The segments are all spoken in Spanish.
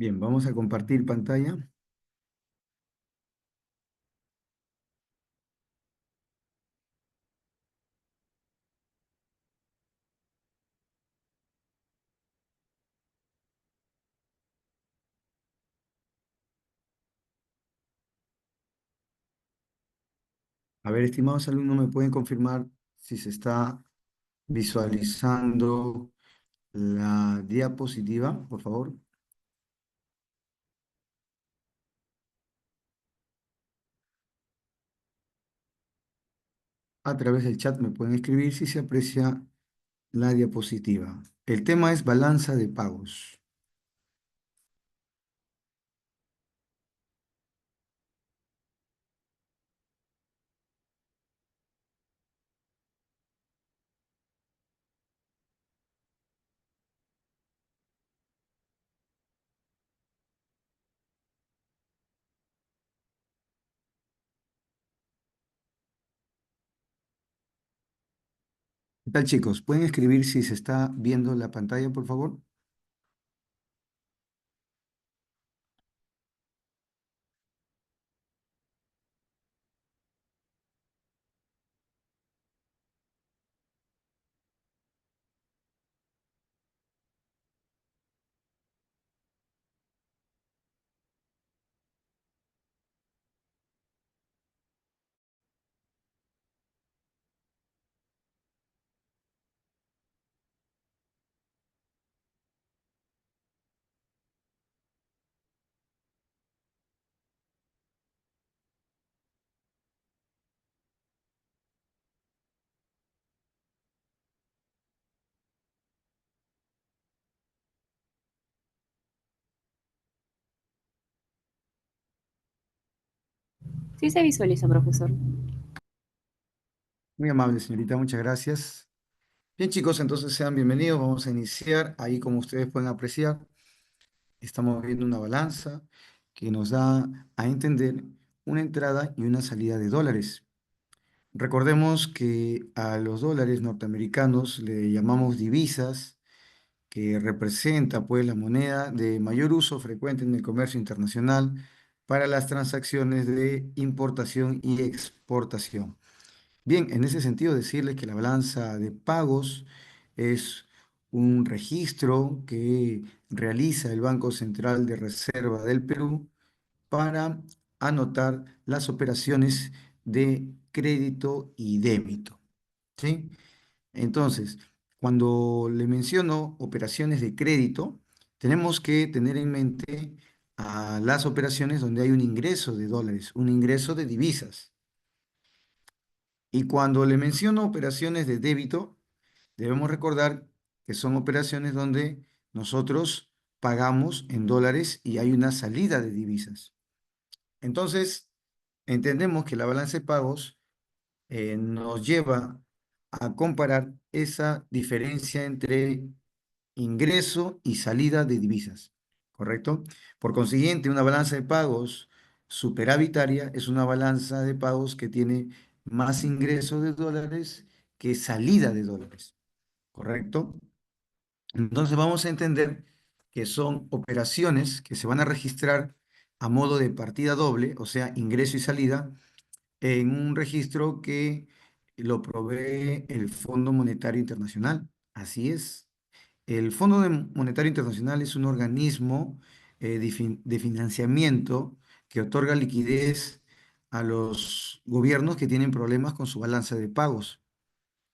Bien, vamos a compartir pantalla. A ver, estimados alumnos, ¿me pueden confirmar si se está visualizando la diapositiva, por favor? A través del chat me pueden escribir si se aprecia la diapositiva. El tema es balanza de pagos. ¿Qué tal, chicos? ¿Pueden escribir si se está viendo la pantalla, por favor? Sí se visualiza, profesor. Muy amable, señorita, muchas gracias. Bien, chicos, entonces sean bienvenidos. Vamos a iniciar. Ahí, como ustedes pueden apreciar, estamos viendo una balanza que nos da a entender una entrada y una salida de dólares. Recordemos que a los dólares norteamericanos le llamamos divisas, que representa pues la moneda de mayor uso frecuente en el comercio internacional para las transacciones de importación y exportación. Bien, en ese sentido, decirles que la balanza de pagos es un registro que realiza el Banco Central de Reserva del Perú para anotar las operaciones de crédito y débito, ¿sí? Entonces, cuando le menciono operaciones de crédito, tenemos que tener en mente a las operaciones donde hay un ingreso de dólares, un ingreso de divisas. Y cuando le menciono operaciones de débito, debemos recordar que son operaciones donde nosotros pagamos en dólares y hay una salida de divisas. Entonces, entendemos que la balanza de pagos nos lleva a comparar esa diferencia entre ingreso y salida de divisas, ¿correcto? Por consiguiente, una balanza de pagos superavitaria es una balanza de pagos que tiene más ingreso de dólares que salida de dólares, ¿correcto? Entonces vamos a entender que son operaciones que se van a registrar a modo de partida doble, o sea, ingreso y salida, en un registro que lo provee el Fondo Monetario Internacional. Así es. El Monetario Internacional es un organismo de financiamiento que otorga liquidez a los gobiernos que tienen problemas con su balanza de pagos.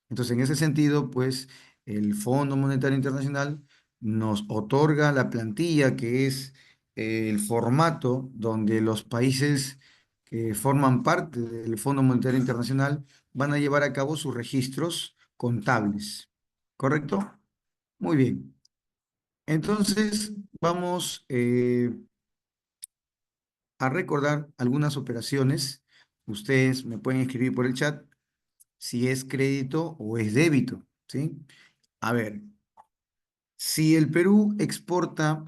Entonces, en ese sentido, pues, el Fondo Monetario Internacional nos otorga la plantilla, que es el formato donde los países que forman parte del Fondo Monetario Internacional van a llevar a cabo sus registros contables. ¿Correcto? Muy bien. Entonces, vamos a recordar algunas operaciones. Ustedes me pueden escribir por el chat si es crédito o es débito, ¿sí? A ver, si el Perú exporta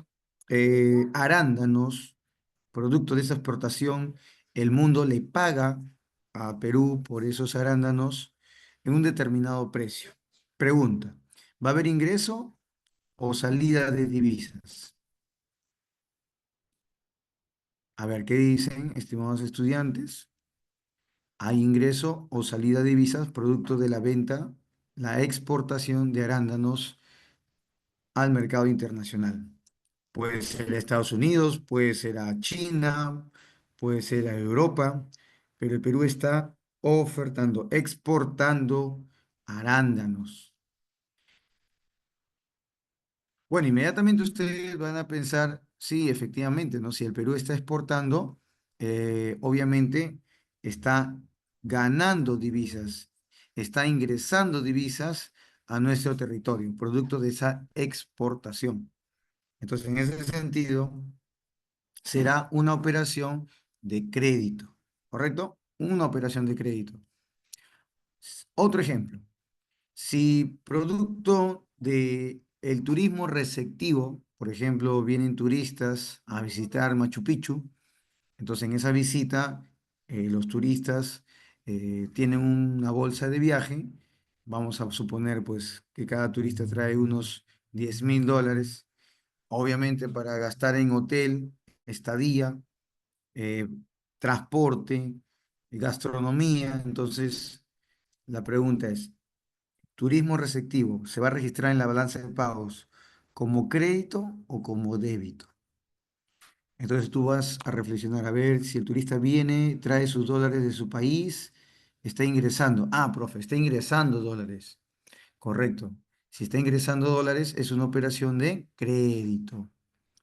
arándanos, producto de esa exportación, el mundo le paga a Perú por esos arándanos en un determinado precio. Pregunta, ¿va a haber ingreso o salida de divisas? A ver, ¿qué dicen, estimados estudiantes? Hay ingreso o salida de divisas producto de la venta, la exportación de arándanos al mercado internacional. Puede ser a Estados Unidos, puede ser a China, puede ser a Europa, pero el Perú está ofertando, exportando arándanos. Bueno, inmediatamente ustedes van a pensar, sí, efectivamente, ¿no? Si el Perú está exportando, obviamente está ganando divisas, está ingresando divisas a nuestro territorio, producto de esa exportación. Entonces, en ese sentido, será una operación de crédito, ¿correcto? Una operación de crédito. Otro ejemplo. Si producto de el turismo receptivo, por ejemplo, vienen turistas a visitar Machu Picchu, entonces en esa visita los turistas tienen una bolsa de viaje, vamos a suponer pues que cada turista trae unos $10.000, obviamente para gastar en hotel, estadía, eh, transporte, gastronomía, entonces la pregunta es, turismo receptivo, ¿se va a registrar en la balanza de pagos como crédito o como débito? Entonces tú vas a reflexionar a ver si el turista viene, trae sus dólares de su país, está ingresando. Ah, profe, está ingresando dólares. Correcto. Si está ingresando dólares, es una operación de crédito.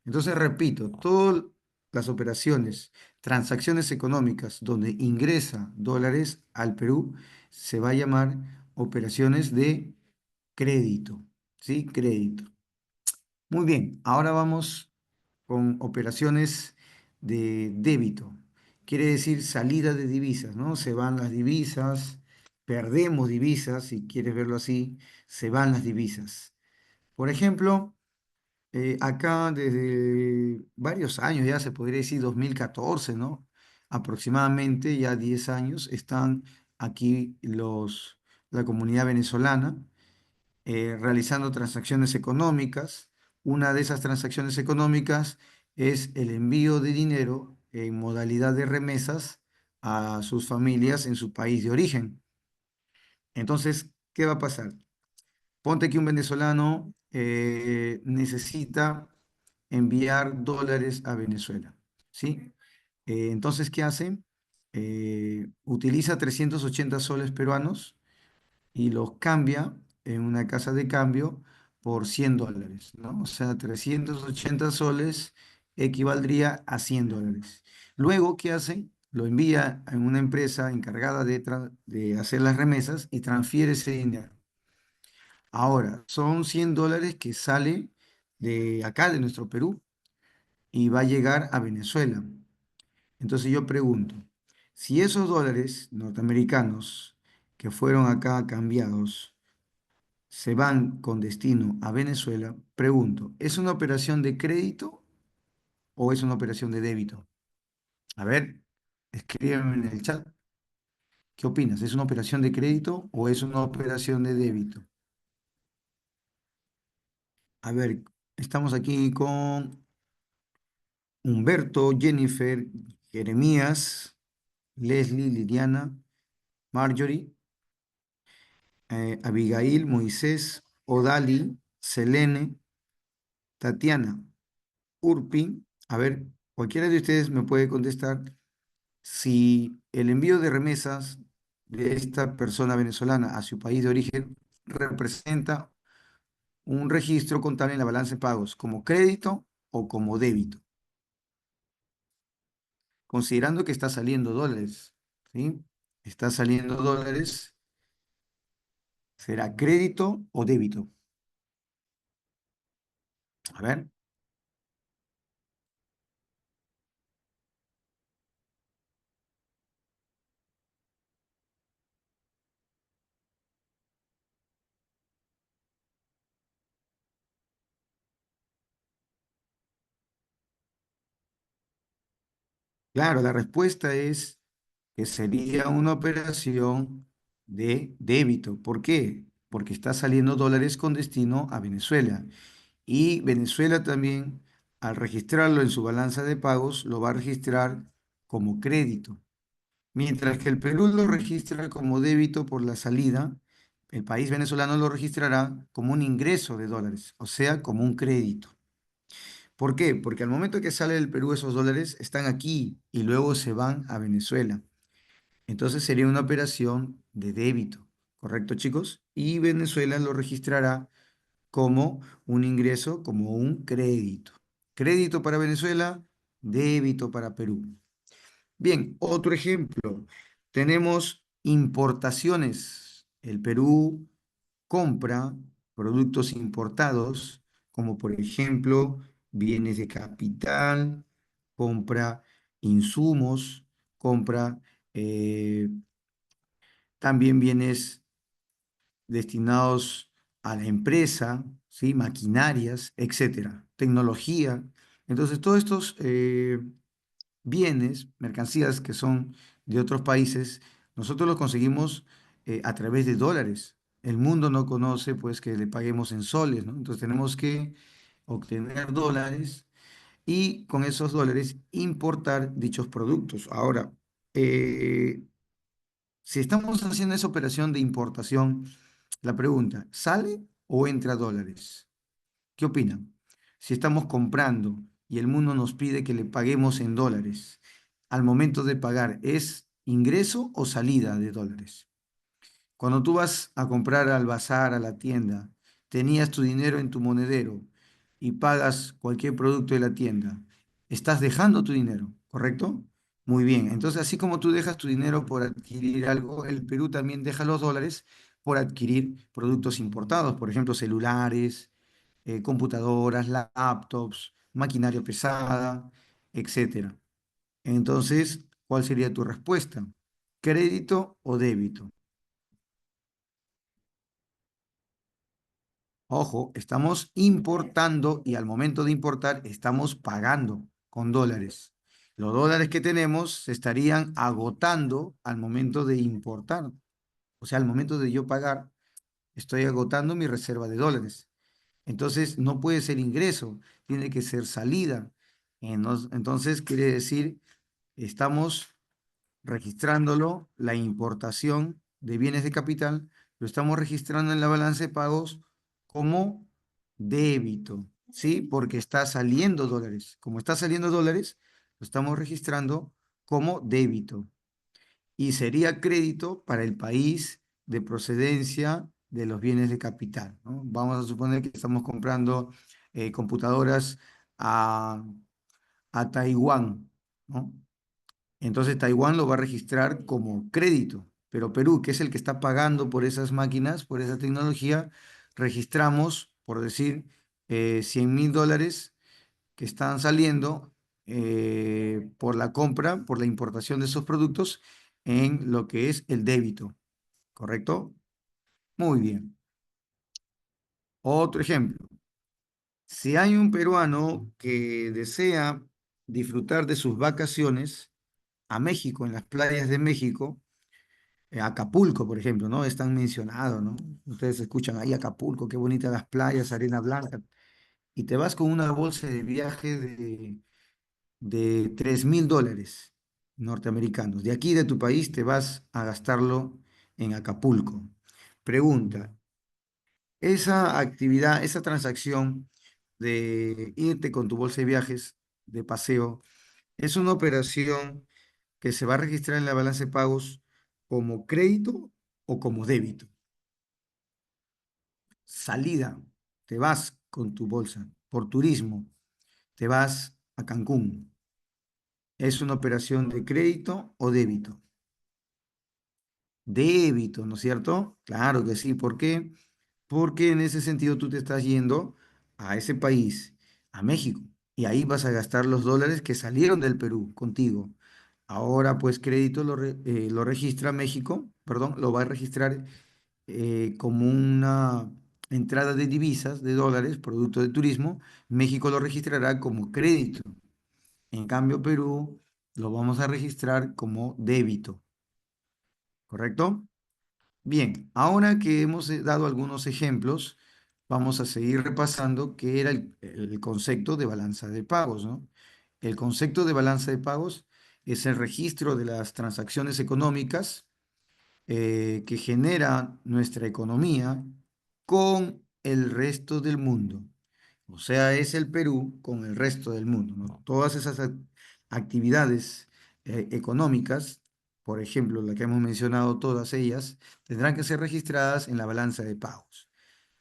Entonces, repito, todas las operaciones, transacciones económicas donde ingresa dólares al Perú, se va a llamar operaciones de crédito. ¿Sí? Crédito. Muy bien, ahora vamos con operaciones de débito. Quiere decir salida de divisas, ¿no? Se van las divisas, perdemos divisas, si quieres verlo así, se van las divisas. Por ejemplo, acá desde varios años, ya se podría decir 2014, ¿no? Aproximadamente ya 10 años están aquí la comunidad venezolana realizando transacciones económicas. Una de esas transacciones económicas es el envío de dinero en modalidad de remesas a sus familias en su país de origen. Entonces, ¿qué va a pasar? Ponte que un venezolano necesita enviar dólares a Venezuela, ¿sí? Entonces, ¿qué hace? Utiliza 380 soles peruanos y los cambia en una casa de cambio por $100, ¿no? O sea, 380 soles equivaldría a $100. Luego, ¿qué hace? Lo envía en una empresa encargada de hacer las remesas y transfiere ese dinero. Ahora, son $100 que sale de acá, de nuestro Perú, y va a llegar a Venezuela. Entonces yo pregunto, si esos dólares norteamericanos que fueron acá cambiados se van con destino a Venezuela, pregunto, ¿es una operación de crédito o es una operación de débito? A ver, escríbeme en el chat, ¿qué opinas? ¿Es una operación de crédito o es una operación de débito? A ver, estamos aquí con Humberto, Jennifer, Jeremías, Leslie, Liliana, Marjorie, Abigail, Moisés, Odali, Selene, Tatiana, Urpi. A ver, cualquiera de ustedes me puede contestar si el envío de remesas de esta persona venezolana a su país de origen representa un registro contable en la balanza de pagos como crédito o como débito, considerando que está saliendo dólares, ¿sí? Está saliendo dólares, ¿será crédito o débito? A ver, claro, la respuesta es que sería una operación de débito. ¿Por qué? Porque está saliendo dólares con destino a Venezuela. Y Venezuela también al registrarlo en su balanza de pagos, lo va a registrar como crédito. Mientras que el Perú lo registra como débito por la salida, el país venezolano lo registrará como un ingreso de dólares, o sea, como un crédito. ¿Por qué? Porque al momento que sale del Perú esos dólares están aquí y luego se van a Venezuela. Entonces sería una operación de débito, ¿correcto, chicos? Y Venezuela lo registrará como un ingreso, como un crédito. Crédito para Venezuela, débito para Perú. Bien, otro ejemplo. Tenemos importaciones. El Perú compra productos importados, como por ejemplo bienes de capital, compra insumos, compra también bienes destinados a la empresa, ¿sí? Maquinarias, etcétera, tecnología. Entonces, todos estos bienes, mercancías que son de otros países, nosotros los conseguimos a través de dólares. El mundo no conoce, pues, que le paguemos en soles, ¿no? Entonces tenemos que obtener dólares y con esos dólares importar dichos productos. Ahora, eh, si estamos haciendo esa operación de importación, la pregunta, ¿sale o entra dólares? ¿Qué opinan? Si estamos comprando y el mundo nos pide que le paguemos en dólares, al momento de pagar, ¿es ingreso o salida de dólares? Cuando tú vas a comprar al bazar, a la tienda, tenías tu dinero en tu monedero y pagas cualquier producto de la tienda, estás dejando tu dinero, ¿correcto? Muy bien. Entonces, así como tú dejas tu dinero por adquirir algo, el Perú también deja los dólares por adquirir productos importados, por ejemplo, celulares, computadoras, laptops, maquinaria pesada, etcétera. Entonces, ¿cuál sería tu respuesta? ¿Crédito o débito? Ojo, estamos importando y al momento de importar estamos pagando con dólares. Los dólares que tenemos se estarían agotando al momento de importar. O sea, al momento de yo pagar, estoy agotando mi reserva de dólares. Entonces, no puede ser ingreso, tiene que ser salida. Entonces, quiere decir, estamos registrándolo, la importación de bienes de capital, lo estamos registrando en la balanza de pagos como débito, ¿sí? Porque está saliendo dólares. Como está saliendo dólares, lo estamos registrando como débito. Y sería crédito para el país de procedencia de los bienes de capital, ¿no? Vamos a suponer que estamos comprando computadoras a, a Taiwán, ¿no? Entonces Taiwán lo va a registrar como crédito, pero Perú, que es el que está pagando por esas máquinas, por esa tecnología, registramos, por decir, 100.000 dólares que están saliendo por la compra, por la importación de esos productos en lo que es el débito, ¿correcto? Muy bien. Otro ejemplo. Si hay un peruano que desea disfrutar de sus vacaciones a México, en las playas de México, Acapulco, por ejemplo, ¿no? Es tan mencionado, ¿no? Ustedes escuchan ahí Acapulco, qué bonitas las playas, arena blanca, y te vas con una bolsa de viaje de 3.000 dólares norteamericanos. De aquí de tu país te vas a gastarlo en Acapulco. Pregunta, esa actividad, esa transacción de irte con tu bolsa de viajes de paseo, es una operación que se va a registrar en la balanza de pagos como crédito o como débito. Salida, te vas con tu bolsa. Por turismo, te vas a Cancún. ¿Es una operación de crédito o débito? Débito, ¿no es cierto? Claro que sí. ¿Por qué? Porque en ese sentido tú te estás yendo a ese país, a México, y ahí vas a gastar los dólares que salieron del Perú contigo. Ahora, pues, crédito lo registra México, perdón, lo va a registrar como una entrada de divisas, de dólares, producto de turismo. México lo registrará como crédito. En cambio, Perú lo vamos a registrar como débito, ¿correcto? Bien, ahora que hemos dado algunos ejemplos, vamos a seguir repasando qué era el concepto de balanza de pagos, ¿no? El concepto de balanza de pagos es el registro de las transacciones económicas que genera nuestra economía con el resto del mundo. O sea, es el Perú con el resto del mundo, ¿no? Todas esas actividades económicas, por ejemplo, la que hemos mencionado, todas ellas, tendrán que ser registradas en la balanza de pagos.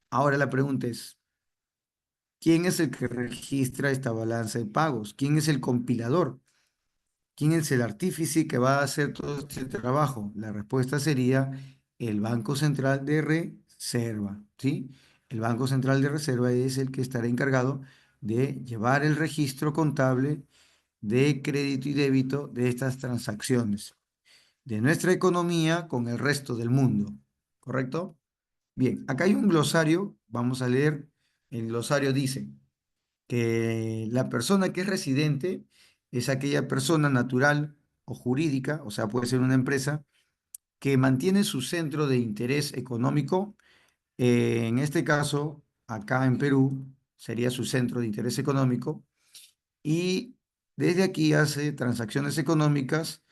Ahora la pregunta es, ¿quién es el que registra esta balanza de pagos? ¿Quién es el compilador? ¿Quién es el artífice que va a hacer todo este trabajo? La respuesta sería el Banco Central de Reserva, ¿sí? El Banco Central de Reserva es el que estará encargado de llevar el registro contable de crédito y débito de estas transacciones, de nuestra economía con el resto del mundo, ¿correcto? Bien, acá hay un glosario, vamos a leer. El glosario dice que la persona que es residente es aquella persona natural o jurídica, o sea, puede ser una empresa, que mantiene su centro de interés económico. En este caso, acá en Perú, sería su centro de interés económico y desde aquí hace transacciones económicas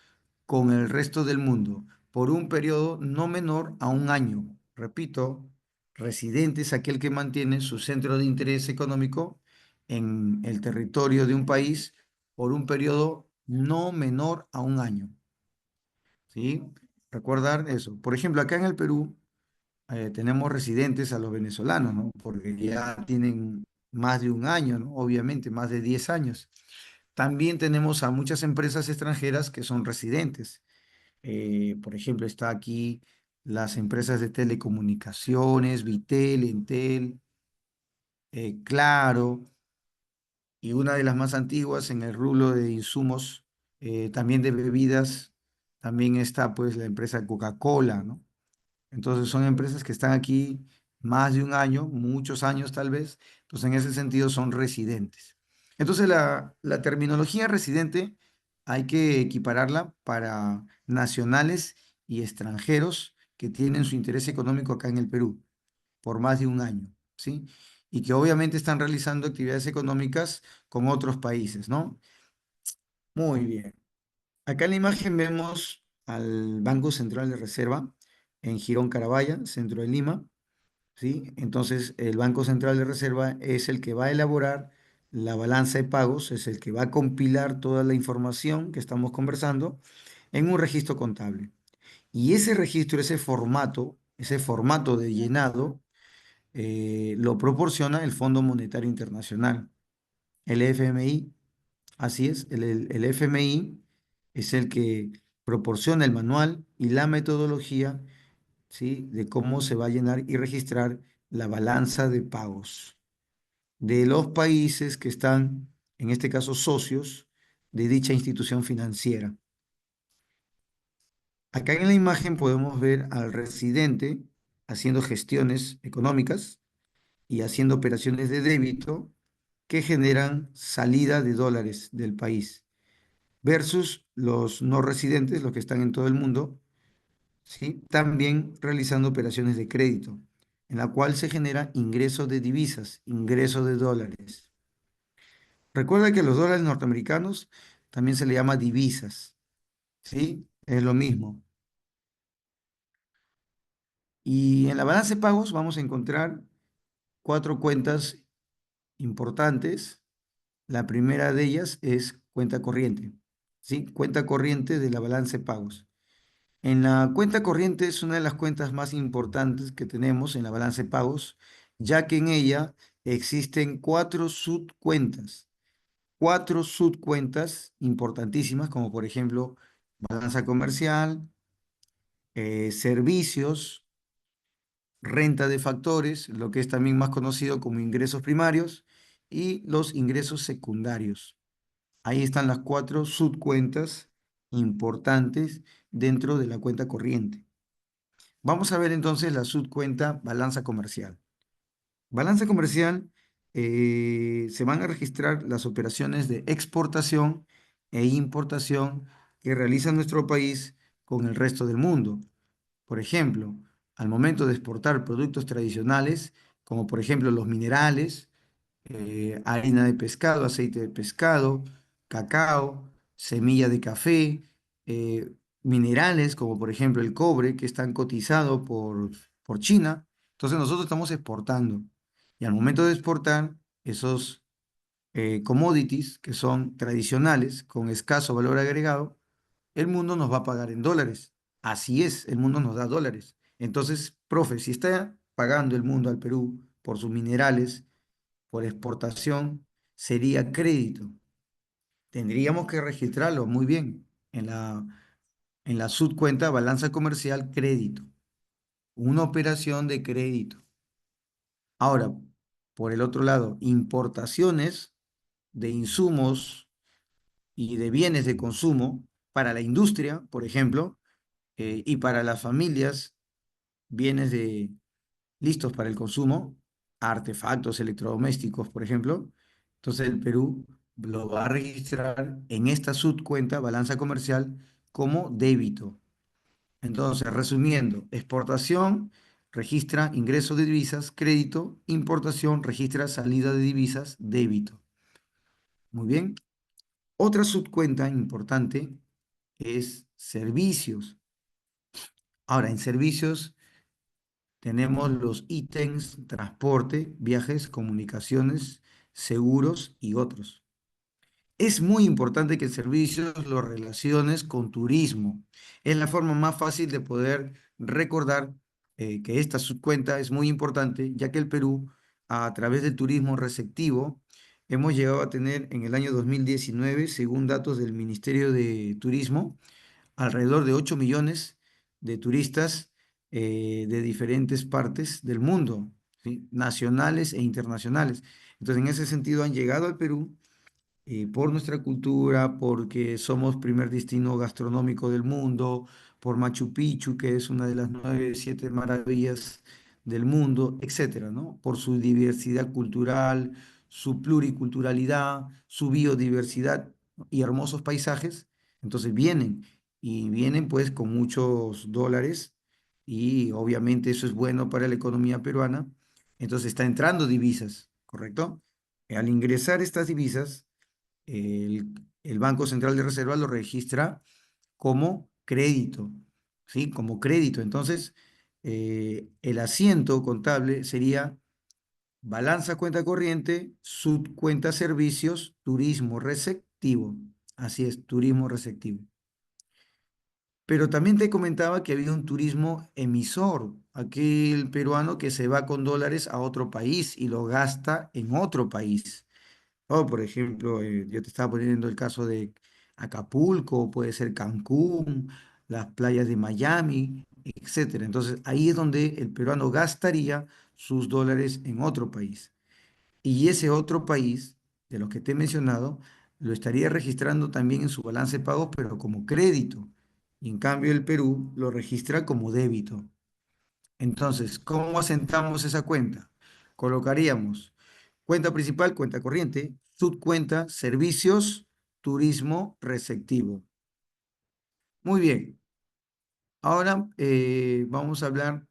con el resto del mundo por un periodo no menor a un año. Repito, residente es aquel que mantiene su centro de interés económico en el territorio de un país por un periodo no menor a un año. ¿Sí? Recordar eso. Por ejemplo, acá en el Perú tenemos residentes a los venezolanos, ¿no? Porque ya tienen más de un año, ¿no? Obviamente, más de 10 años. También tenemos a muchas empresas extranjeras que son residentes. Por ejemplo, está aquí las empresas de telecomunicaciones, Vitel, Entel, Claro, y una de las más antiguas en el rubro de insumos, también de bebidas, también está pues la empresa Coca-Cola, ¿no? Entonces son empresas que están aquí más de un año, muchos años tal vez, entonces en ese sentido son residentes. Entonces la terminología residente hay que equipararla para nacionales y extranjeros que tienen su interés económico acá en el Perú por más de un año, ¿sí? Y que obviamente están realizando actividades económicas con otros países, ¿no? Muy bien. Acá en la imagen vemos al Banco Central de Reserva en Girón Carabaya, centro de Lima, ¿sí? Entonces, el Banco Central de Reserva es el que va a elaborar la balanza de pagos, es el que va a compilar toda la información que estamos conversando en un registro contable. Y ese registro, ese formato de llenado, lo proporciona el Fondo Monetario Internacional, el FMI. Así es, el FMI es el que proporciona el manual y la metodología, ¿sí? De cómo se va a llenar y registrar la balanza de pagos de los países que están, en este caso, socios de dicha institución financiera. Acá en la imagen podemos ver al residente haciendo gestiones económicas y haciendo operaciones de débito que generan salida de dólares del país versus los no residentes, los que están en todo el mundo, ¿sí? También realizando operaciones de crédito, en la cual se genera ingreso de divisas, ingreso de dólares. Recuerda que los dólares norteamericanos también se le llama divisas, ¿sí? Es lo mismo. Y en la balanza de pagos vamos a encontrar cuatro cuentas importantes. La primera de ellas es cuenta corriente, ¿sí? Cuenta corriente de la balanza de pagos. En la cuenta corriente es una de las cuentas más importantes que tenemos en la balanza de pagos, ya que en ella existen cuatro subcuentas importantísimas, como por ejemplo balanza comercial, servicios, renta de factores, lo que es también más conocido como ingresos primarios, y los ingresos secundarios. Ahí están las cuatro subcuentas importantes dentro de la cuenta corriente. Vamos a ver entonces la subcuenta balanza comercial. Balanza comercial, se van a registrar las operaciones de exportación e importación que realiza nuestro país con el resto del mundo. Por ejemplo, al momento de exportar productos tradicionales, como por ejemplo los minerales, harina de pescado, aceite de pescado, cacao, semilla de café, eh, minerales como por ejemplo el cobre, que están cotizados por China. Entonces nosotros estamos exportando. Y al momento de exportar esos commodities que son tradicionales, con escaso valor agregado, el mundo nos va a pagar en dólares. Así es, el mundo nos da dólares. Entonces, profe, si está pagando el mundo al Perú por sus minerales, por exportación, sería crédito. Tendríamos que registrarlo muy bien en la subcuenta balanza comercial crédito. Una operación de crédito. Ahora, por el otro lado, importaciones de insumos y de bienes de consumo para la industria, por ejemplo, y para las familias, bienes listos para el consumo, artefactos electrodomésticos, por ejemplo. Entonces el Perú lo va a registrar en esta subcuenta, balanza comercial, como débito. Entonces, resumiendo, exportación registra ingreso de divisas, crédito, importación registra salida de divisas, débito. Muy bien. Otra subcuenta importante es servicios. Ahora, en servicios tenemos los ítems, transporte, viajes, comunicaciones, seguros y otros. Es muy importante que servicios lo relaciones con turismo. Es la forma más fácil de poder recordar que esta subcuenta es muy importante, ya que el Perú, a través del turismo receptivo, hemos llegado a tener en el año 2019, según datos del Ministerio de Turismo, alrededor de 8 millones de turistas de diferentes partes del mundo, ¿sí? Nacionales e internacionales. Entonces, en ese sentido, han llegado al Perú por nuestra cultura, porque somos primer destino gastronómico del mundo, por Machu Picchu, que es una de las 7 maravillas del mundo, etcétera, ¿no? Por su diversidad cultural, su pluriculturalidad, su biodiversidad y hermosos paisajes. Entonces vienen y vienen pues con muchos dólares y obviamente eso es bueno para la economía peruana. Entonces está entrando divisas, ¿correcto? Al ingresar estas divisas, el Banco Central de Reserva lo registra como crédito, ¿sí? Como crédito. Entonces, el asiento contable sería balanza cuenta corriente, subcuenta servicios, turismo receptivo. Así es, turismo receptivo. Pero también te comentaba que había un turismo emisor, aquel peruano que se va con dólares a otro país y lo gasta en otro país. O, por ejemplo, yo te estaba poniendo el caso de Acapulco, puede ser Cancún, las playas de Miami, etcétera. Entonces, ahí es donde el peruano gastaría sus dólares en otro país. Y ese otro país, de los que te he mencionado, lo estaría registrando también en su balance de pagos, pero como crédito. Y en cambio, el Perú lo registra como débito. Entonces, ¿cómo asentamos esa cuenta? Colocaríamos cuenta principal, cuenta corriente, subcuenta, servicios, turismo receptivo. Muy bien, ahora vamos a hablar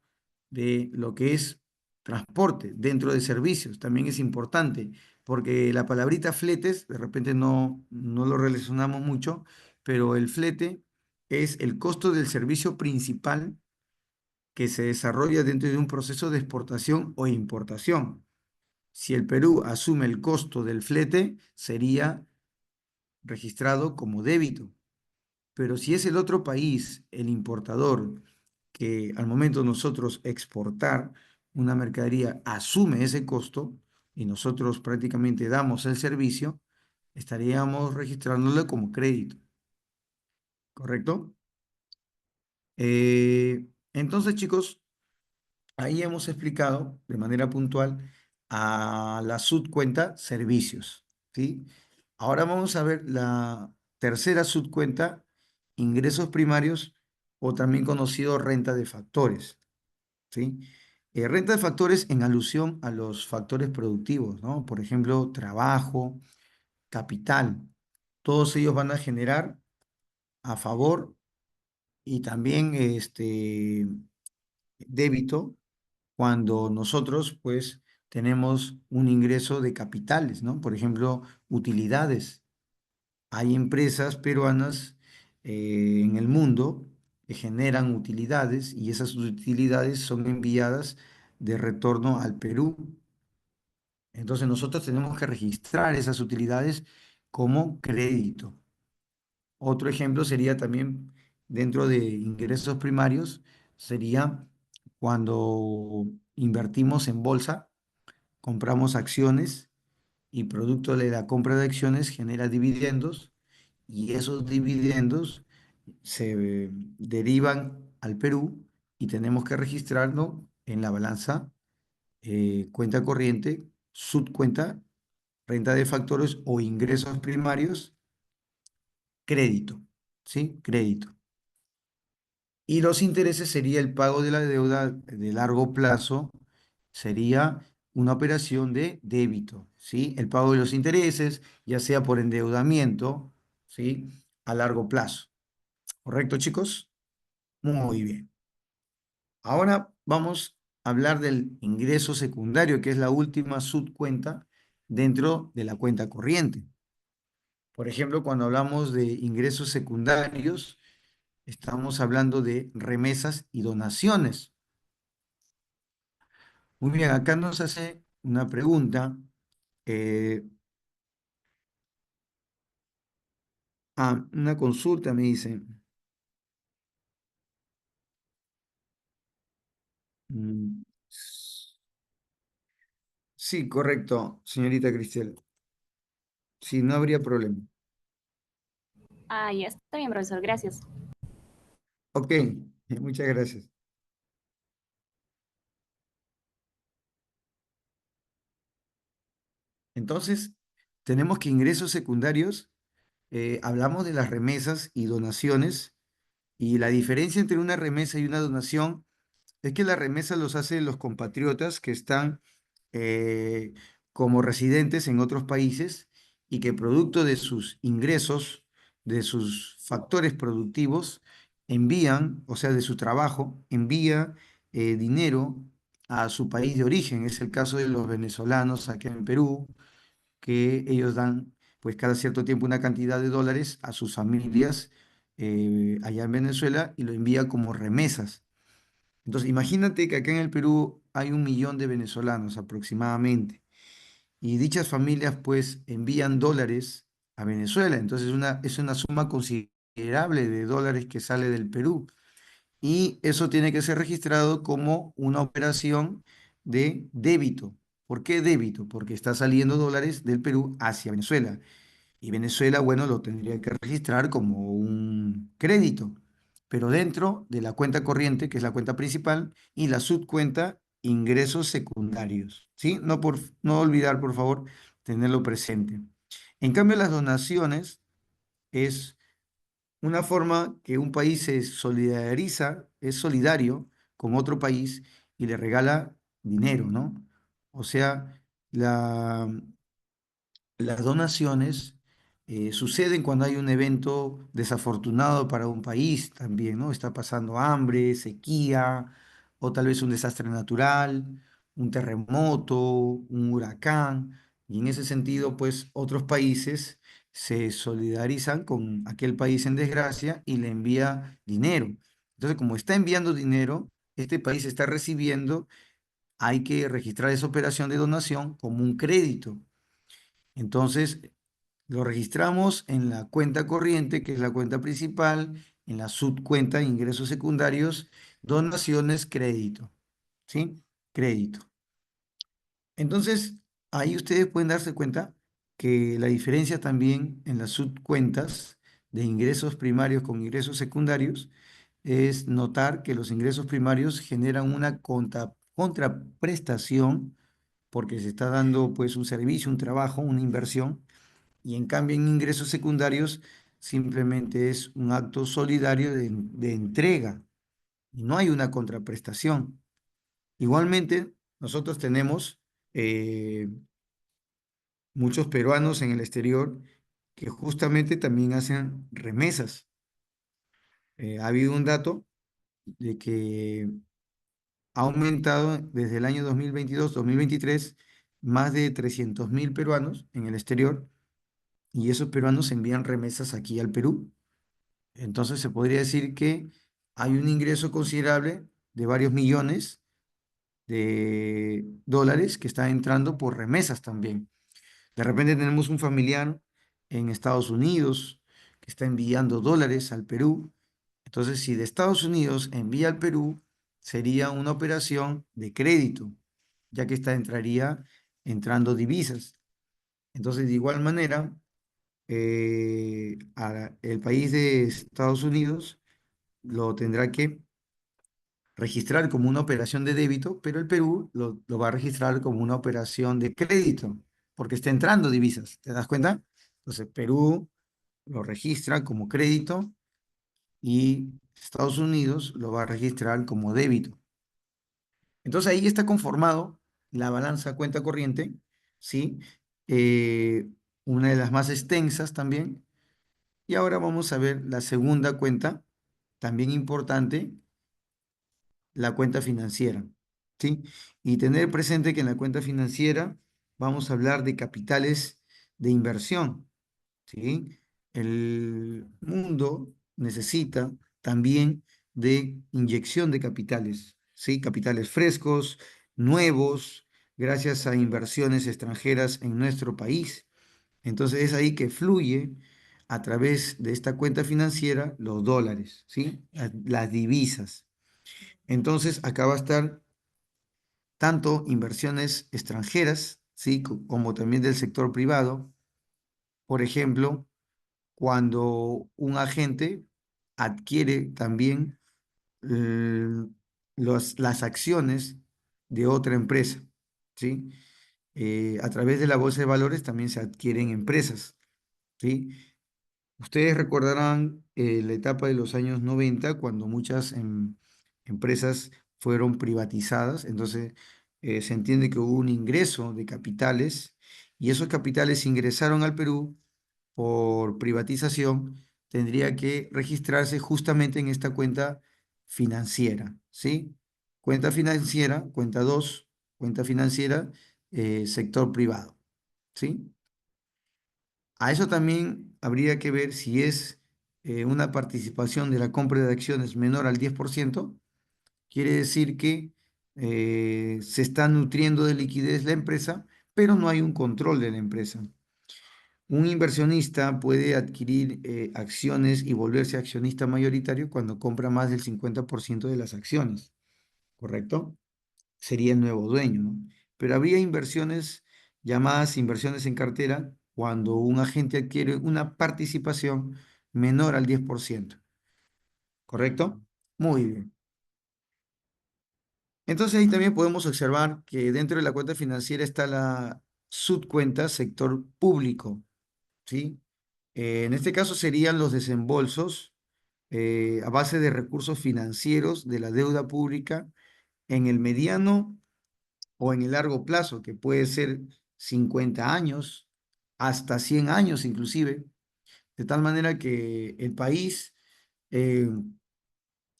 de lo que es transporte dentro de servicios. También es importante porque la palabrita fletes, de repente no lo relacionamos mucho, pero el flete es el costo del servicio principal que se desarrolla dentro de un proceso de exportación o importación. Si el Perú asume el costo del flete, sería registrado como débito. Pero si es el otro país, el importador, que al momento nosotros exportar una mercadería asume ese costo y nosotros prácticamente damos el servicio, estaríamos registrándolo como crédito, ¿correcto? Entonces, chicos, ahí hemos explicado de manera puntual a la subcuenta servicios, ¿sí? Ahora vamos a ver la tercera subcuenta, ingresos primarios o también conocido renta de factores, ¿sí? Renta de factores en alusión a los factores productivos, ¿no? Por ejemplo, trabajo, capital. Todos ellos van a generar a favor y también débito cuando nosotros, pues, tenemos un ingreso de capitales, ¿no? Por ejemplo, utilidades. Hay empresas peruanas en el mundo que generan utilidades y esas utilidades son enviadas de retorno al Perú. Entonces nosotros tenemos que registrar esas utilidades como crédito. Otro ejemplo sería también dentro de ingresos primarios, sería cuando invertimos en bolsa, compramos acciones y producto de la compra de acciones genera dividendos y esos dividendos se derivan al Perú y tenemos que registrarlo en la balanza cuenta corriente, subcuenta, renta de factores o ingresos primarios, crédito, ¿sí? Crédito. Y los intereses sería el pago de la deuda de largo plazo, sería una operación de débito, ¿sí? El pago de los intereses, ya sea por endeudamiento, ¿sí? A largo plazo. ¿Correcto, chicos? Muy bien. Ahora vamos a hablar del ingreso secundario, que es la última subcuenta dentro de la cuenta corriente. Por ejemplo, cuando hablamos de ingresos secundarios, estamos hablando de remesas y donaciones. Muy bien, acá nos hace una pregunta. eh, una consulta me dice. mm, sí, correcto, señorita Cristel. Sí, no habría problema. Ah, ya está bien, profesor, gracias. Ok, muchas gracias. Entonces, tenemos que ingresos secundarios, hablamos de las remesas y donaciones, y la diferencia entre una remesa y una donación es que la remesa los hace los compatriotas que están eh, como residentes en otros países y que producto de sus ingresos, de sus factores productivos, envían, o sea, de su trabajo, envía dinero a su país de origen. Es el caso de los venezolanos aquí en Perú, que ellos dan pues cada cierto tiempo una cantidad de dólares a sus familias allá en Venezuela y lo envía como remesas. Entonces, imagínate que acá en el Perú hay 1 millón de venezolanos aproximadamente y dichas familias pues envían dólares a Venezuela. Entonces, es una suma considerable de dólares que sale del Perú y eso tiene que ser registrado como una operación de débito. ¿Por qué débito? Porque está saliendo dólares del Perú hacia Venezuela. Y Venezuela, bueno, lo tendría que registrar como un crédito, pero dentro de la cuenta corriente, que es la cuenta principal, y la subcuenta ingresos secundarios, ¿sí? No olvidar, por favor, tenerlo presente. En cambio, las donaciones es una forma que un país se solidariza, es solidario con otro país y le regala dinero, ¿no? O sea, la, las donaciones suceden cuando hay un evento desafortunado para un país también, ¿no? Está pasando hambre, sequía, o tal vez un desastre natural, un terremoto, un huracán. Y en ese sentido, pues otros países se solidarizan con aquel país en desgracia y le envía dinero. Entonces, como está enviando dinero, este país está recibiendo, hay que registrar esa operación de donación como un crédito. Entonces, lo registramos en la cuenta corriente, que es la cuenta principal, en la subcuenta de ingresos secundarios, donaciones, crédito, ¿sí? Crédito. Entonces, ahí ustedes pueden darse cuenta que la diferencia también en las subcuentas de ingresos primarios con ingresos secundarios es notar que los ingresos primarios generan una contraprestación porque se está dando pues un servicio, un trabajo, una inversión y en cambio en ingresos secundarios simplemente es un acto solidario de entrega y no hay una contraprestación. Igualmente, nosotros tenemos eh, muchos peruanos en el exterior que justamente también hacen remesas. Ha habido un dato de que ha aumentado desde el año 2022-2023 más de 300.000 peruanos en el exterior y esos peruanos envían remesas aquí al Perú. Entonces se podría decir que hay un ingreso considerable de varios millones de dólares que está entrando por remesas también. De repente tenemos un familiar en Estados Unidos que está enviando dólares al Perú. Entonces, si de Estados Unidos envía al Perú, sería una operación de crédito, ya que esta entraría entrando divisas. Entonces, de igual manera, el país de Estados Unidos lo tendrá que registrar como una operación de débito, pero el Perú lo va a registrar como una operación de crédito, porque está entrando divisas, ¿te das cuenta? Entonces, Perú lo registra como crédito y Estados Unidos lo va a registrar como débito. Entonces, ahí está conformado la balanza cuenta corriente, ¿sí? Eh, una de las más extensas también. Y ahora vamos a ver la segunda cuenta, también importante, la cuenta financiera, ¿sí? Y tener presente que en la cuenta financiera vamos a hablar de capitales de inversión, ¿sí? El mundo necesita también de inyección de capitales, ¿sí? Capitales frescos, nuevos, gracias a inversiones extranjeras en nuestro país. Entonces es ahí que fluye a través de esta cuenta financiera los dólares, ¿sí? Las divisas. Entonces, acá va a estar tanto inversiones extranjeras, ¿sí? Como también del sector privado. Por ejemplo, cuando un agente adquiere también eh, las acciones de otra empresa, ¿sí? A través de la bolsa de valores también se adquieren empresas, ¿sí? Ustedes recordarán la etapa de los años 90 cuando muchas empresas fueron privatizadas, entonces se entiende que hubo un ingreso de capitales y esos capitales ingresaron al Perú por privatización, tendría que registrarse justamente en esta cuenta financiera, ¿sí? Cuenta financiera, cuenta 2, cuenta financiera, sector privado, ¿sí? A eso también habría que ver si es una participación de la compra de acciones menor al 10%, quiere decir que se está nutriendo de liquidez la empresa, pero no hay un control de la empresa. Un inversionista puede adquirir acciones y volverse accionista mayoritario cuando compra más del 50% de las acciones, ¿correcto? Sería el nuevo dueño, ¿no? Pero habría inversiones llamadas inversiones en cartera cuando un agente adquiere una participación menor al 10%, ¿correcto? Muy bien. Entonces ahí también podemos observar que dentro de la cuenta financiera está la subcuenta sector público, ¿sí? En este caso serían los desembolsos a base de recursos financieros de la deuda pública en el mediano o en el largo plazo, que puede ser 50 años, hasta 100 años inclusive, de tal manera que el país eh,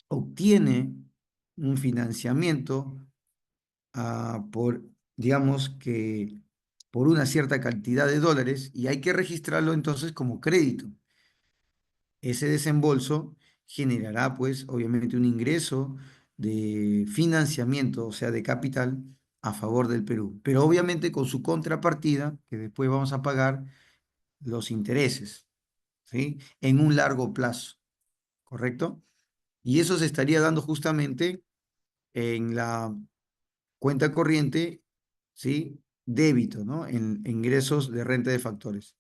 obtiene un financiamiento por, digamos que, por una cierta cantidad de dólares y hay que registrarlo entonces como crédito. Ese desembolso generará, pues, obviamente un ingreso de financiamiento, o sea, de capital a favor del Perú, pero obviamente con su contrapartida, que después vamos a pagar los intereses, ¿sí? En un largo plazo, ¿correcto? Y eso se estaría dando justamente en la cuenta corriente, ¿sí? Débito, ¿no? En ingresos de renta de factores,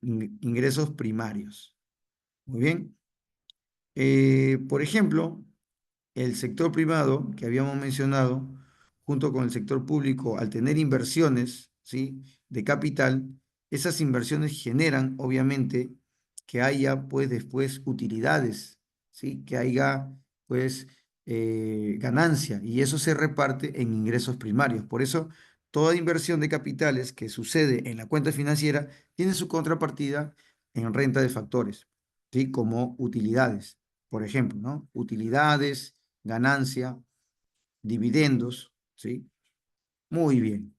ingresos primarios. Muy bien. Por ejemplo, el sector privado que habíamos mencionado, junto con el sector público, al tener inversiones, ¿sí? De capital, esas inversiones generan, obviamente, que haya, pues, después utilidades, ¿sí? Que haya, pues, ganancia, y eso se reparte en ingresos primarios. Por eso, toda inversión de capitales que sucede en la cuenta financiera tiene su contrapartida en renta de factores, ¿sí? Como utilidades, por ejemplo, ¿no? Utilidades, ganancia. dividendos, ¿sí? Muy bien.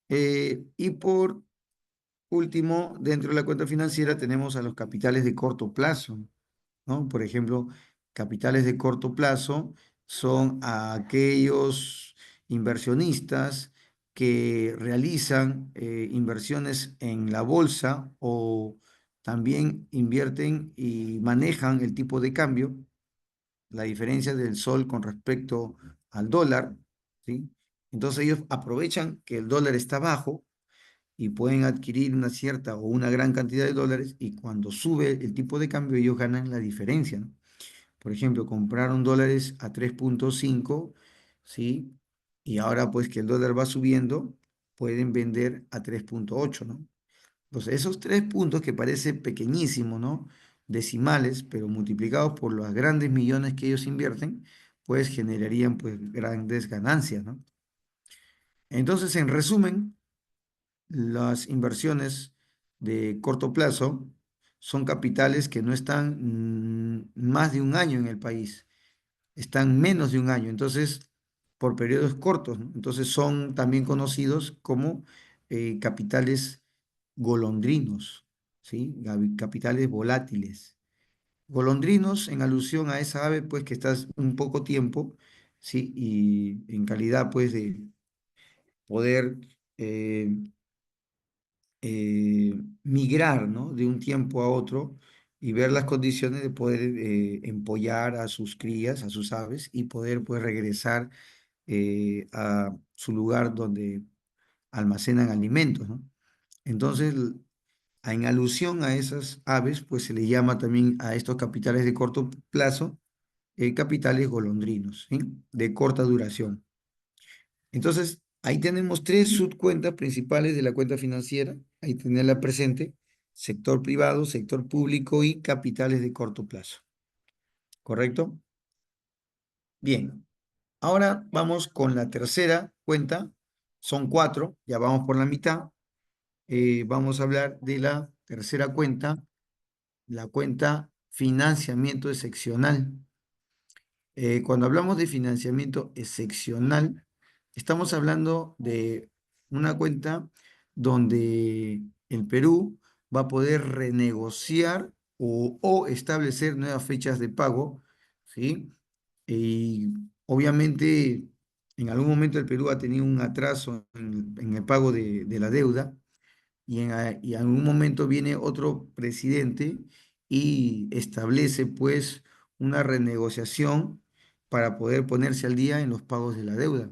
Y por último, dentro de la cuenta financiera tenemos a los capitales de corto plazo, ¿no? Por ejemplo, capitales de corto plazo son aquellos inversionistas que realizan inversiones en la bolsa o también invierten y manejan el tipo de cambio, la diferencia del sol con respecto al dólar, ¿sí? Entonces ellos aprovechan que el dólar está bajo y pueden adquirir una cierta o una gran cantidad de dólares y cuando sube el tipo de cambio ellos ganan la diferencia, ¿no? Por ejemplo, compraron dólares a 3.5, ¿sí? Y ahora pues que el dólar va subiendo, pueden vender a 3.8, ¿no? Entonces, esos 3 puntos que parece pequeñísimo, ¿no? Decimales, pero multiplicados por los grandes millones que ellos invierten, pues generarían pues grandes ganancias, ¿no? Entonces, en resumen, las inversiones de corto plazo son capitales que no están más de un año en el país, están menos de un año, entonces por periodos cortos, ¿no? Entonces son también conocidos como capitales golondrinos, ¿sí? Capitales volátiles. Golondrinos en alusión a esa ave, pues que estás un poco tiempo, ¿sí? Y en calidad, pues, de poder eh, migrar, ¿no? De un tiempo a otro y ver las condiciones de poder empollar a sus crías, a sus aves, y poder, pues, regresar a su lugar donde almacenan alimentos, ¿no? Entonces, en alusión a esas aves, pues se le llama también a estos capitales de corto plazo, capitales golondrinos, ¿sí? De corta duración. Entonces, ahí tenemos tres subcuentas principales de la cuenta financiera, ahí tenerla presente, sector privado, sector público y capitales de corto plazo, ¿correcto? Bien, ahora vamos con la tercera cuenta, son cuatro, ya vamos por la mitad. Vamos a hablar de la tercera cuenta, la cuenta financiamiento excepcional. Cuando hablamos de financiamiento excepcional, estamos hablando de una cuenta donde el Perú va a poder renegociar o establecer nuevas fechas de pago, ¿sí? Y obviamente en algún momento el Perú ha tenido un atraso en el pago de la deuda y en algún momento viene otro presidente y establece pues una renegociación para poder ponerse al día en los pagos de la deuda.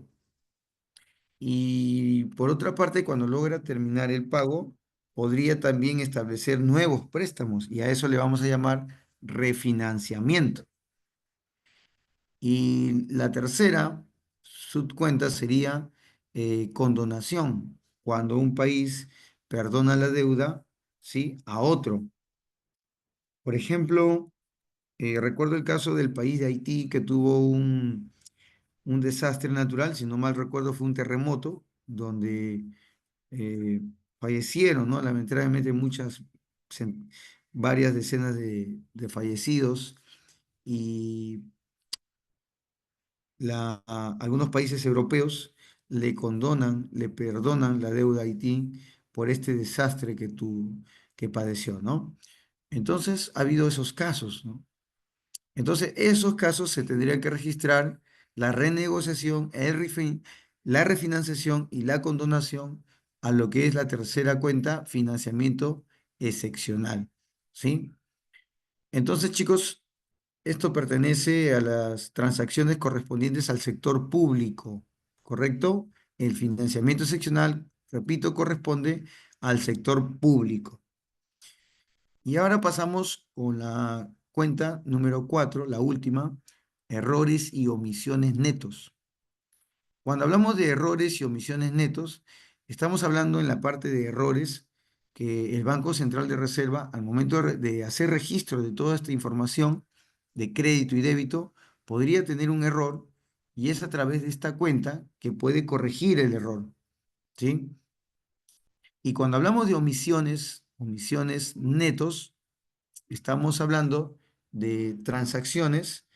Y por otra parte, cuando logra terminar el pago, podría también establecer nuevos préstamos y a eso le vamos a llamar refinanciamiento. Y la tercera subcuenta sería condonación, cuando un país perdona la deuda, ¿sí? A otro. Por ejemplo, recuerdo el caso del país de Haití que tuvo un desastre natural, si no mal recuerdo fue un terremoto, donde eh, fallecieron, ¿no? Lamentablemente cen- varias decenas de fallecidos y algunos países europeos le condonan, le perdonan la deuda a Haití por este desastre que padeció, ¿no? Entonces, ha habido esos casos, ¿no? Entonces, esos casos se tendrían que registrar la renegociación, la refinanciación y la condonación a lo que es la tercera cuenta, financiamiento excepcional, ¿sí? Entonces, chicos, esto pertenece a las transacciones correspondientes al sector público, ¿correcto? El financiamiento seccional, repito, corresponde al sector público. Y ahora pasamos con la cuenta número 4, la última, errores y omisiones netos. Cuando hablamos de errores y omisiones netos, estamos hablando en la parte de errores que el Banco Central de Reserva, al momento de hacer registro de toda esta información de crédito y débito, podría tener un error y es a través de esta cuenta que puede corregir el error, ¿sí? Y cuando hablamos de omisiones netos, estamos hablando de transacciones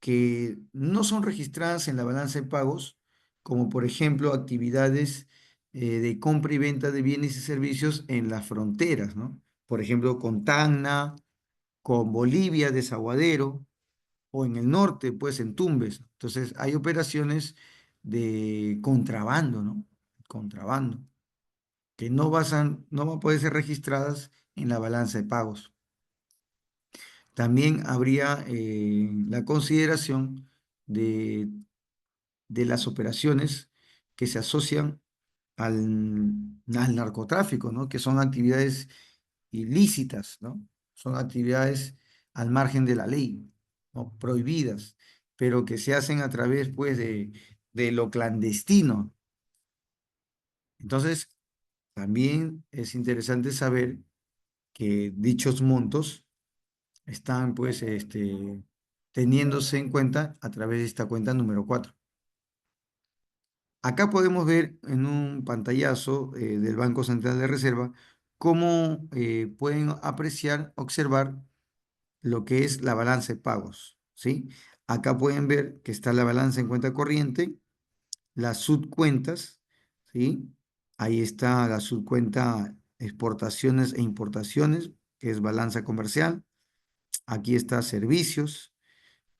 que no son registradas en la balanza de pagos, como por ejemplo actividades de compra y venta de bienes y servicios en las fronteras, ¿no? Por ejemplo, con Tacna, con Bolivia, Desaguadero, o en el norte, pues en Tumbes. Entonces, hay operaciones de contrabando, ¿no? Contrabando, que no van a poder ser registradas en la balanza de pagos. También habría la consideración de, de las operaciones que se asocian al narcotráfico, ¿no? Que son actividades ilícitas, ¿no? Son actividades al margen de la ley, ¿no? Prohibidas, pero que se hacen a través, pues, de lo clandestino. Entonces, también es interesante saber que dichos montos están, pues, teniéndose en cuenta a través de esta cuenta número 4. Acá podemos ver en un pantallazo del Banco Central de Reserva cómo pueden apreciar, observar lo que es la balanza de pagos, ¿sí? Acá pueden ver que está la balanza en cuenta corriente, las subcuentas, ¿sí? Ahí está la subcuenta exportaciones e importaciones, que es balanza comercial. Aquí está servicios.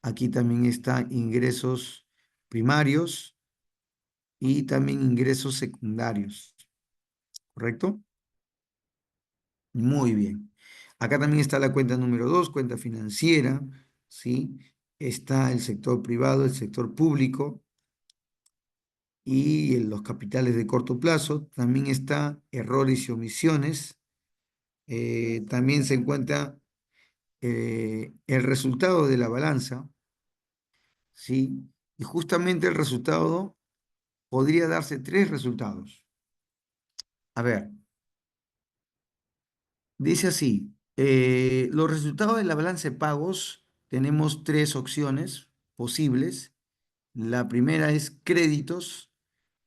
Aquí también está ingresos primarios y también ingresos secundarios, ¿correcto? Muy bien. Acá también está la cuenta número 2, cuenta financiera, ¿sí? Está el sector privado, el sector público y los capitales de corto plazo. También está errores y omisiones. También se encuentra el resultado de la balanza, ¿sí? Y justamente el resultado podría darse tres resultados. A ver, dice así, los resultados de la balanza de pagos tenemos tres opciones posibles. La primera es créditos.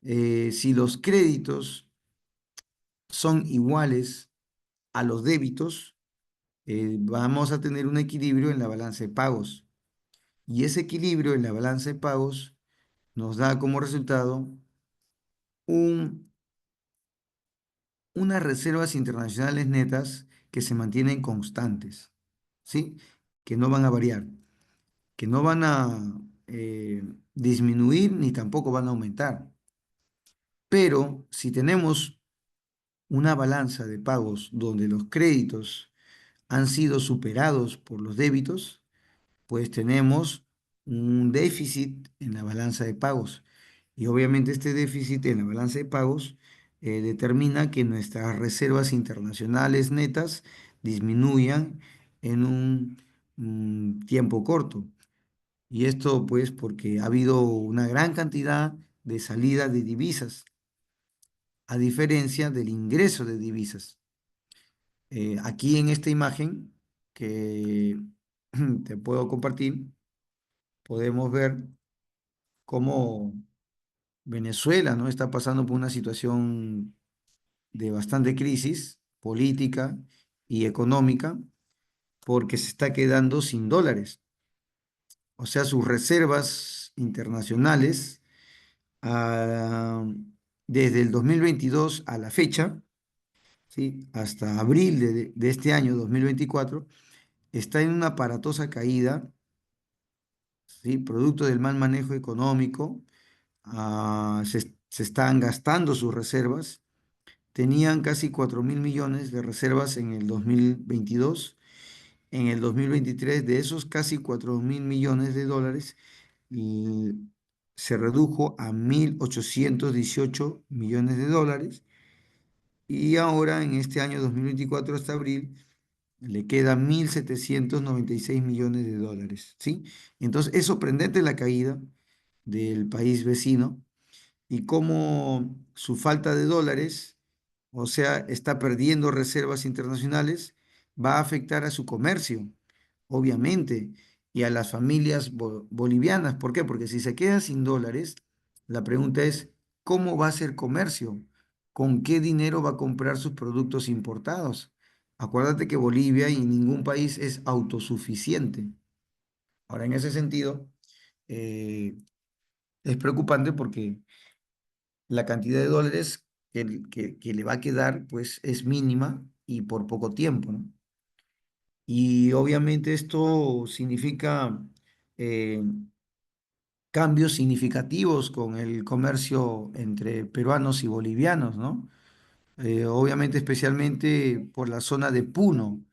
Si los créditos son iguales a los débitos, vamos a tener un equilibrio en la balanza de pagos. Y ese equilibrio en la balanza de pagos nos da como resultado un, unas reservas internacionales netas que se mantienen constantes, ¿sí? Que no van a variar, que no van a disminuir ni tampoco van a aumentar. Pero si tenemos una balanza de pagos donde los créditos han sido superados por los débitos, pues tenemos un déficit en la balanza de pagos. Y obviamente este déficit en la balanza de pagos determina que nuestras reservas internacionales netas disminuyan en un tiempo corto. Y esto pues porque ha habido una gran cantidad de salida de divisas, a diferencia del ingreso de divisas. Aquí en esta imagen que te puedo compartir, podemos ver cómo Venezuela, ¿no? Está pasando por una situación de bastante crisis política y económica porque se está quedando sin dólares. O sea, sus reservas internacionales ah, desde el 2022 a la fecha, ¿sí? Hasta abril de este año 2024, está en una aparatosa caída, ¿sí? Producto del mal manejo económico. Se están gastando sus reservas. Tenían casi 4.000 millones de reservas en el 2022. En el 2023, de esos casi 4.000 millones de dólares, y se redujo a 1.818 millones de dólares. Y ahora, en este año 2024 hasta abril, le quedan 1.796 millones de dólares, ¿sí? Entonces, es sorprendente la caída del país vecino y cómo su falta de dólares, o sea, está perdiendo reservas internacionales, va a afectar a su comercio, obviamente, y a las familias bolivianas. ¿Por qué? Porque si se queda sin dólares, la pregunta es, ¿cómo va a ser comercio? ¿Con qué dinero va a comprar sus productos importados? Acuérdate que Bolivia y ningún país es autosuficiente. Ahora, en ese sentido, eh, es preocupante porque la cantidad de dólares que le va a quedar pues es mínima y por poco tiempo, ¿no? Y obviamente esto significa eh, cambios significativos con el comercio entre peruanos y bolivianos, ¿no? Obviamente especialmente por la zona de Puno,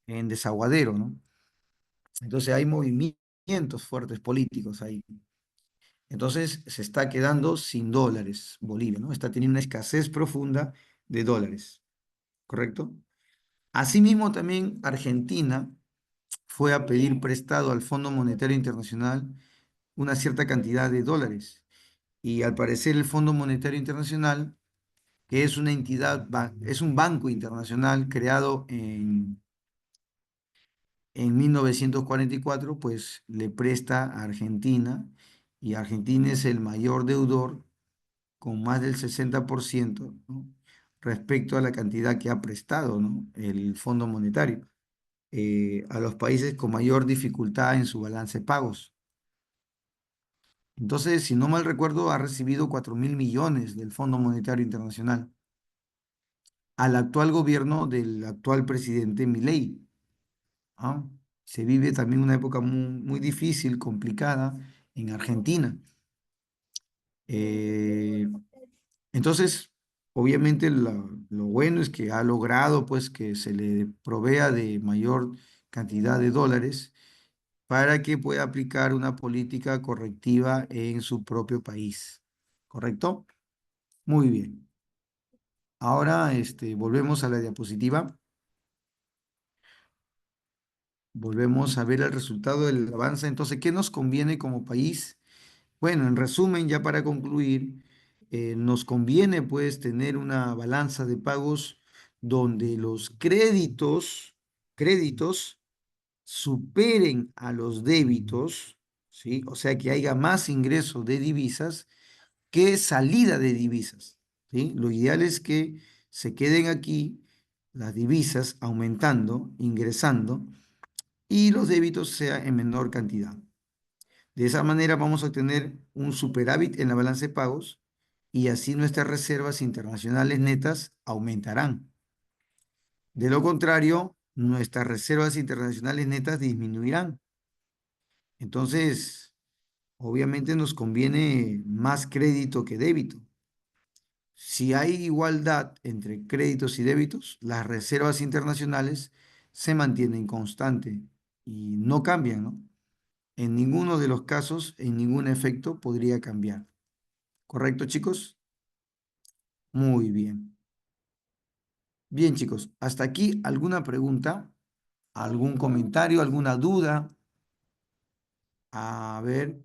en Desaguadero, ¿no? Entonces hay movimientos fuertes políticos ahí. Entonces se está quedando sin dólares Bolivia, ¿no? Está teniendo una escasez profunda de dólares, ¿correcto? Asimismo, también Argentina fue a pedir prestado al Fondo Monetario Internacional una cierta cantidad de dólares. Y al parecer el Fondo Monetario Internacional, que es una entidad, es un banco internacional creado en 1944, pues le presta a Argentina y Argentina es el mayor deudor con más del 60%, ¿no? Respecto a la cantidad que ha prestado, ¿no? El Fondo Monetario a los países con mayor dificultad en su balance de pagos. Entonces, si no mal recuerdo, ha recibido 4.000 millones del Fondo Monetario Internacional al actual gobierno del actual presidente Milei. ¿Ah? Se vive también una época muy difícil, complicada en Argentina. Eh, entonces, obviamente lo bueno es que ha logrado pues que se le provea de mayor cantidad de dólares para que pueda aplicar una política correctiva en su propio país. ¿Correcto? Muy bien. Ahora volvemos a la diapositiva. Volvemos a ver el resultado del avance. Entonces, ¿qué nos conviene como país? Bueno, en resumen, ya para concluir, nos conviene pues tener una balanza de pagos donde los créditos superen a los débitos, ¿sí? O sea, que haya más ingreso de divisas que salida de divisas, ¿sí? Lo ideal es que se queden aquí las divisas aumentando, ingresando, y los débitos sean en menor cantidad. De esa manera vamos a obtener un superávit en la balanza de pagos y así nuestras reservas internacionales netas aumentarán. De lo contrario, nuestras reservas internacionales netas disminuirán. Entonces, obviamente nos conviene más crédito que débito. Si hay igualdad entre créditos y débitos, las reservas internacionales se mantienen constantes y no cambian, ¿no? En ninguno de los casos, en ningún efecto podría cambiar. ¿Correcto, chicos? Muy bien. Bien, chicos, hasta aquí alguna pregunta, algún comentario, alguna duda. A ver.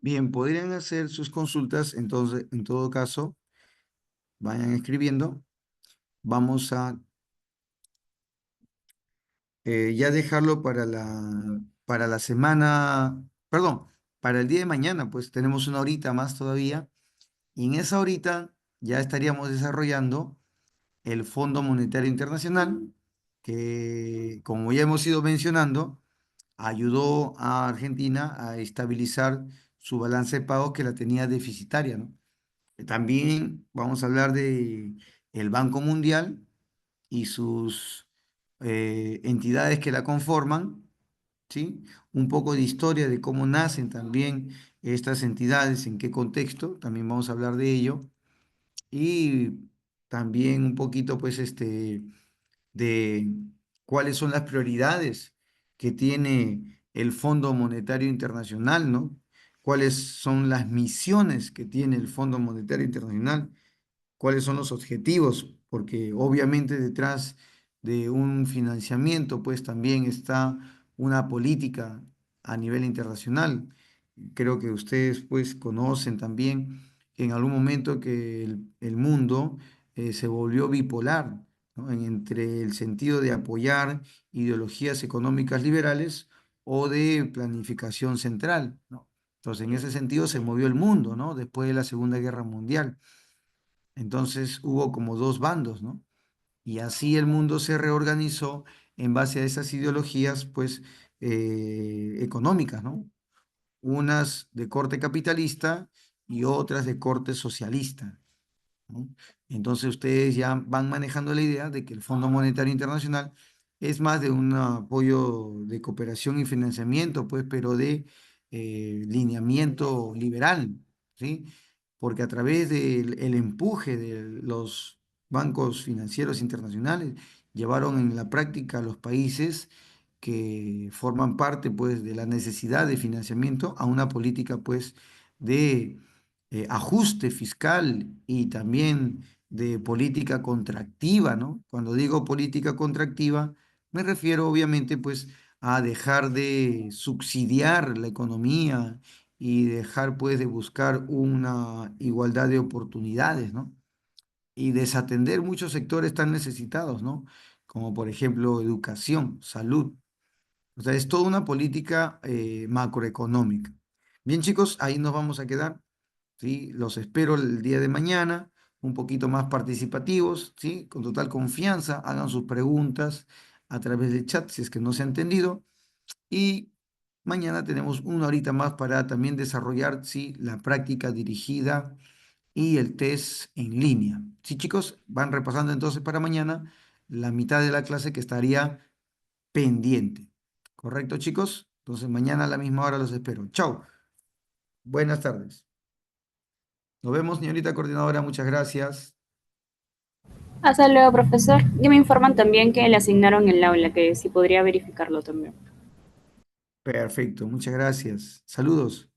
Bien, podrían hacer sus consultas, entonces, en todo caso, vayan escribiendo. Vamos a ya dejarlo para la semana, perdón, para el día de mañana, pues tenemos una horita más todavía. Y en esa horita ya estaríamos desarrollando el Fondo Monetario Internacional, que, como ya hemos ido mencionando, ayudó a Argentina a estabilizar su balance de pagos que la tenía deficitaria, ¿no? También vamos a hablar de el Banco Mundial y sus entidades que la conforman, ¿sí? Un poco de historia de cómo nacen también estas entidades, en qué contexto, también vamos a hablar de ello. Y también un poquito, pues, de cuáles son las prioridades que tiene el Fondo Monetario Internacional, ¿no? Cuáles son las misiones que tiene el Fondo Monetario Internacional, cuáles son los objetivos, porque obviamente detrás de un financiamiento, pues también está una política a nivel internacional. Creo que ustedes pues conocen también que en algún momento que el mundo se volvió bipolar, ¿no? Entre el sentido de apoyar ideologías económicas liberales o de planificación central, ¿no? Entonces, en ese sentido se movió el mundo, ¿no? Después de la Segunda Guerra Mundial. Entonces hubo como dos bandos, ¿no? Y así el mundo se reorganizó en base a esas ideologías, pues, económicas, ¿no? Unas de corte capitalista y otras de corte socialista, ¿no? Entonces ustedes ya van manejando la idea de que el Fondo Monetario Internacional es más de un apoyo de cooperación y financiamiento, pues, pero de lineamiento liberal, ¿sí? Porque a través del el empuje de los bancos financieros internacionales llevaron en la práctica a los países que forman parte, pues, de la necesidad de financiamiento a una política, pues, de ajuste fiscal y también de política contractiva, ¿no? Cuando digo política contractiva, me refiero obviamente pues a dejar de subsidiar la economía y dejar pues de buscar una igualdad de oportunidades, ¿no? Y desatender muchos sectores tan necesitados, ¿no? Como por ejemplo educación, salud. O sea, es toda una política macroeconómica. Bien, chicos, ahí nos vamos a quedar. ¿Sí? Los espero el día de mañana, un poquito más participativos, ¿sí? Con total confianza, hagan sus preguntas a través del chat si es que no se ha entendido. Y mañana tenemos una horita más para también desarrollar, ¿sí? La práctica dirigida y el test en línea. Sí, chicos, van repasando entonces para mañana la mitad de la clase que estaría pendiente. ¿Correcto, chicos? Entonces mañana a la misma hora los espero. Chao. Buenas tardes. Nos vemos, señorita coordinadora. Muchas gracias. Hasta luego, profesor. Y me informan también que le asignaron el aula, que si podría verificarlo también. Perfecto. Muchas gracias. Saludos.